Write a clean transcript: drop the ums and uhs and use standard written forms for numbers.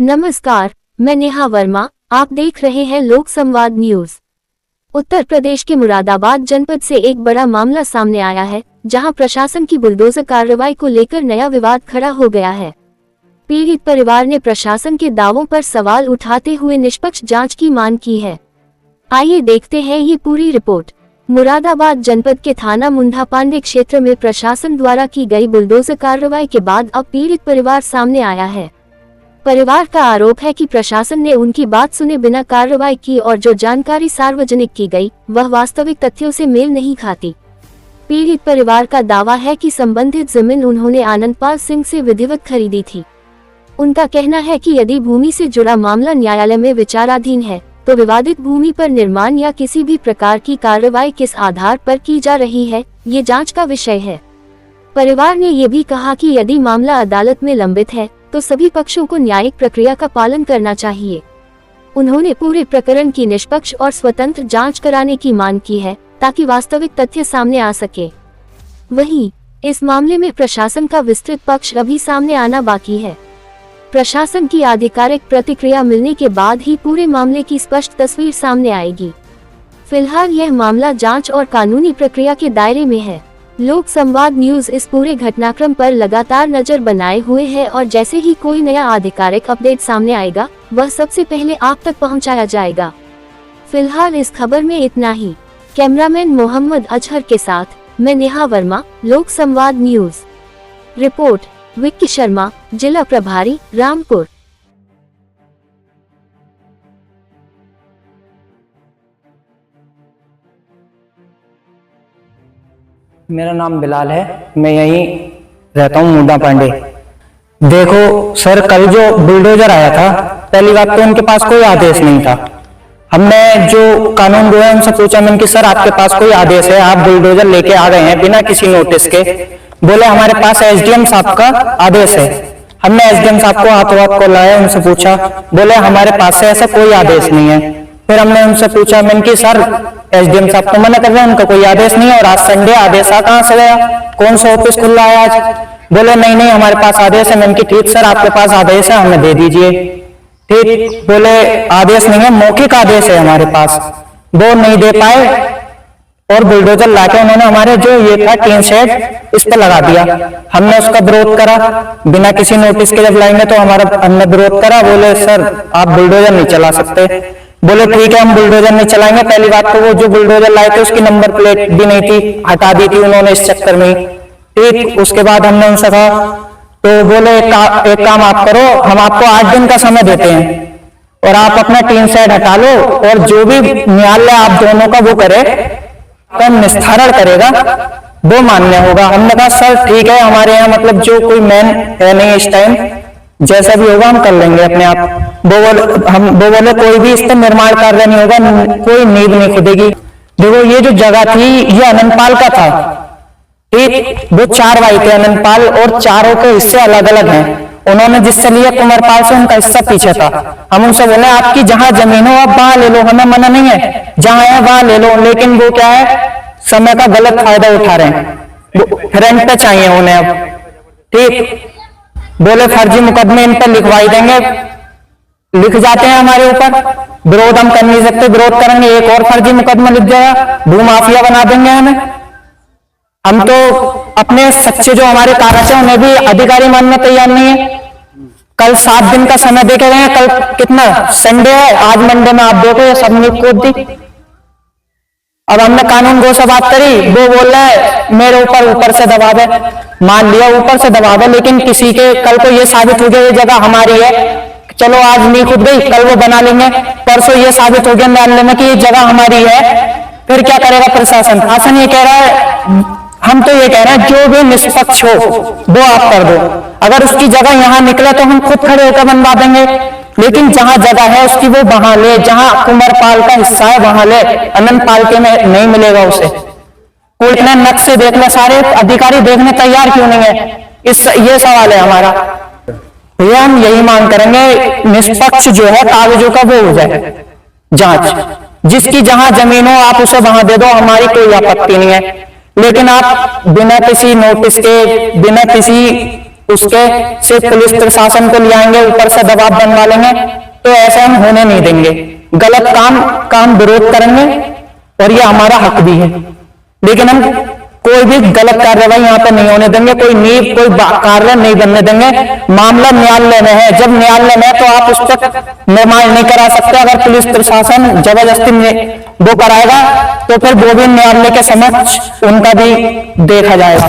नमस्कार, मैं नेहा वर्मा। आप देख रहे हैं लोक संवाद न्यूज। उत्तर प्रदेश के मुरादाबाद जनपद से एक बड़ा मामला सामने आया है, जहां प्रशासन की बुलडोजर कार्रवाई को लेकर नया विवाद खड़ा हो गया है। पीड़ित परिवार ने प्रशासन के दावों पर सवाल उठाते हुए निष्पक्ष जांच की मांग की है। आइए देखते हैं ये पूरी रिपोर्ट। मुरादाबाद जनपद के थाना मुंडा पांडे क्षेत्र में प्रशासन द्वारा की गई बुलडोजर कार्रवाई के बाद अब पीड़ित परिवार सामने आया है। परिवार का आरोप है कि प्रशासन ने उनकी बात सुने बिना कार्रवाई की और जो जानकारी सार्वजनिक की गई वह वास्तविक तथ्यों से मेल नहीं खाती। पीड़ित परिवार का दावा है कि संबंधित जमीन उन्होंने आनंदपाल सिंह से विधिवत खरीदी थी। उनका कहना है कि यदि भूमि से जुड़ा मामला न्यायालय में विचाराधीन है तो विवादित भूमि पर निर्माण या किसी भी प्रकार की कार्रवाई किस आधार पर की जा रही है, ये जांच का विषय है। परिवार ने ये भी कहा कि यदि मामला अदालत में लंबित है तो सभी पक्षों को न्यायिक प्रक्रिया का पालन करना चाहिए। उन्होंने पूरे प्रकरण की निष्पक्ष और स्वतंत्र जांच कराने की मांग की है ताकि वास्तविक तथ्य सामने आ सके। वहीं इस मामले में प्रशासन का विस्तृत पक्ष अभी सामने आना बाकी है। प्रशासन की आधिकारिक प्रतिक्रिया मिलने के बाद ही पूरे मामले की स्पष्ट तस्वीर सामने आएगी। फिलहाल यह मामला जांच और कानूनी प्रक्रिया के दायरे में है। लोक संवाद न्यूज इस पूरे घटनाक्रम पर लगातार नजर बनाए हुए है और जैसे ही कोई नया आधिकारिक अपडेट सामने आएगा वह सबसे पहले आप तक पहुंचाया जाएगा। फिलहाल इस खबर में इतना ही। कैमरामैन मोहम्मद अजहर के साथ मैं नेहा वर्मा, लोक संवाद न्यूज। रिपोर्ट विक्की शर्मा, जिला प्रभारी, रामपुर। मेरा नाम बिलाल है, मैं यहीं रहता हूँ मुंडा पांडे। देखो सर, कल जो बुलडोजर आया था, पहली बात तो उनके पास कोई आदेश नहीं था। हमने जो कानून गो है उनसे पूछा मैंने कि सर आपके पास कोई आदेश है, आप बुलडोजर लेके आ गए हैं बिना किसी नोटिस के। बोले हमारे पास एसडीएम साहब का आदेश है। हमने एसडीएम साहब को हाथों को लाया, उनसे पूछा, बोले हमारे पास से ऐसा कोई आदेश नहीं है। फिर हमने उनसे पूछा मैंने कि सर एसडीएम साहब तो मना कर रहे हैं, उनका कोई आदेश नहीं है और आज संडे आदेश कहाँ से गया, कौन सा ऑफिस खुला है आज? बोले नहीं नहीं हमारे पास आदेश है। मैंने कि ठीक सर आपके पास आदेश है, हमें दे दीजिए। ठीक, बोले आदेश नहीं है, मौखिक आदेश है हमारे पास। वो नहीं दे पाए और बुलडोजर लाके उन्होंने हमारे जो ये था टीन शेड इस पर लगा दिया। हमने उसका विरोध करा बिना किसी नोटिस के। जब लाएंगे तो हमने विरोध करा, बोले सर आप बुलडोजर नहीं चला सकते। बोले ठीक है हम बुलडोजर नहीं चलाएंगे। पहली बात तो वो जो बुलडोजर लाए थे उसकी नंबर प्लेट भी नहीं थी, हटा दी थी उन्होंने इस चक्कर में। ठीक, उसके बाद हमने उनसे कहा तो बोले एक काम आप करो, हम आपको 8 दिन का समय देते हैं और आप अपना टीन शेड हटा लो और जो भी न्यायालय आप दोनों का वो करे, कम निस्तारण करेगा वो मान्य होगा। हमने कहा सर ठीक है, हमारे यहाँ मतलब जो कोई मैन है नहीं इस टाइम, जैसा भी होगा हम कर लेंगे अपने आप। वो बोले कोई भी इस पर निर्माण कार्य नहीं होगा, कोई नींव नहीं खुदेगी। देखो ये जो जगह थी ये अनंतपाल का था। एक वो 4 भाई थे अनंतपाल और चारों के हिस्से अलग अलग हैं। उन्होंने जिससे लिया कुंवरपाल से, उनका हिस्सा पीछे था। हम उनसे बोले आपकी जहां जमीन हो आप वहां ले लो, हमें मना नहीं है, जहां है वहां ले लो। लेकिन वो क्या है, समय का गलत फायदा उठा रहे हैं, रेंट पे चाहिए उन्हें अब। ठीक, बोले फर्जी मुकदमे इन पर लिखवाई देंगे, लिख जाते हैं हमारे ऊपर, विरोध हम कर नहीं सकते, विरोध करेंगे एक और फर्जी मुकदमा लिख जाएगा, भूमाफिया बना देंगे हमें। हम तो अपने सच्चे जो हमारे कागज है उन्हें भी अधिकारी मानने तैयार नहीं है। कल 7 दिन का समय दे के गए, कल कितना संडे है, आज मंडे में आप देखो ये सब न्यूज कोड दी। अब हमने कानून गो से बात करी, वो बोल रहा है मेरे ऊपर से दबाव है। मान लिया ऊपर से दबाव है, लेकिन किसी के कल को ये साबित हो गया ये जगह हमारी है, चलो आज नहीं खुद गई, कल वो बना लेंगे, परसों ये साबित हो गया न्यायालय में कि ये जगह हमारी है, फिर क्या करेगा प्रशासन? शासन ये कह रहा है, हम तो ये कह रहे हैं जो भी निष्पक्ष हो वो आप कर दो। अगर उसकी जगह यहाँ निकले तो हम खुद खड़े होकर बनवा देंगे, लेकिन जहां जगह है उसकी वो वहां ले, जहां कुंवरपाल का हिस्सा है वहां ले, अनंतपाल के में नहीं मिलेगा उसे। कोई इतने नक्श से देख ले, सारे अधिकारी देखने तैयार क्यों नहीं है? ये सवाल है हमारा। भैया हम यही मांग करेंगे निष्पक्ष जो है कागजों का वो हो जाए जांच, जिसकी जहां जमीन हो आप उसे वहां दे दो, हमारी कोई आपत्ति नहीं है। लेकिन आप बिना किसी नोटिस के, बिना किसी उसके सिर्फ पुलिस प्रशासन को ले आएंगे, ऊपर से दबाव बनवा लेंगे, तो ऐसा हम होने नहीं देंगे। गलत काम विरोध करेंगे और ये हमारा हक भी है, लेकिन हम कोई भी गलत कार्रवाई यहाँ पे नहीं होने देंगे, कोई नींव कोई कार्य नहीं बनने देंगे। मामला न्यायालय में है, जब न्यायालय में तो आप उस पर निर्माण नहीं करा सकते। अगर पुलिस प्रशासन जबरदस्ती में वो कराएगा तो फिर वो भी न्यायालय के समक्ष उनका भी देखा जाएगा।